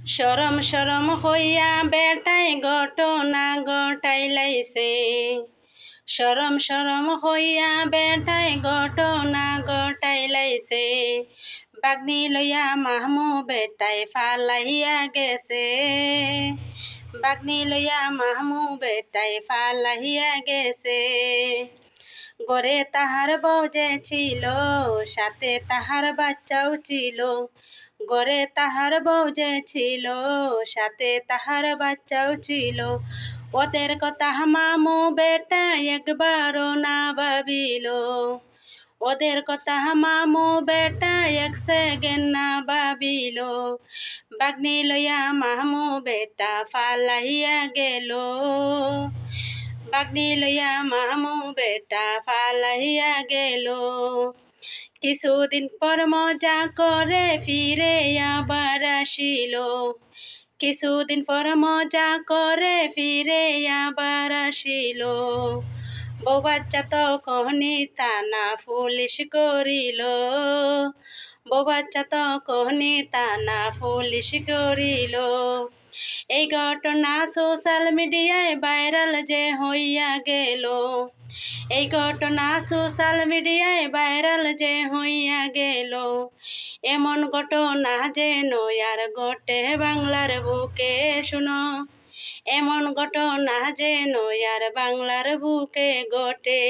শরম শরম হইয়া বেটায় ঘটনা ঘটাইলাইছে। শরম শরম হইয়া বেটায় ঘটনা ঘটাইলাইছে। বাগনি লইয়া মাহমু বেটায় ফালাইয়া গেছে। বাগনি লইয়া মাহমু বেটায় ফালাইয়া গেছে। ঘরে তাহার বউ যে ছিল, সাথে তাহার বাচ্চাও ছিল। ঘরে তাহার বউ যে ছিল, সাথে তাহার বাচ্চাও ছিল। ওদের কথা মামু বেটা একবারও না ভাবিল। ওদের কথা মামু বেটা এক সেকেন্ড না ভাবিল। বাগনি লইয়া মামু বেটা ফালাইয়া গেল। বাগনি লইয়া মামু বেটা ফালাইয়া গেল। কিছুদিন পর মজা করে ফিরে আবার আসিল। কিছুদিন পর মজা করে ফিরে আবার আসিল। বউ বাচ্চা তখনই থানা পুলিশ করিল। বউ বাচ্চা তখনই থানা পুলিশ করিল। এই ঘটনা সোশ্যাল মিডিয়ায় ভাইরাল যে হইয়া গেল। এই ঘটনা সোশ্যাল মিডিয়ায় ভাইরাল যে হইয়া গেল। এমন ঘটনা যেন আর ঘটে বাংলার বুকে শুনো। এমন ঘটনা যেন আর বাংলার বুকে ঘটে।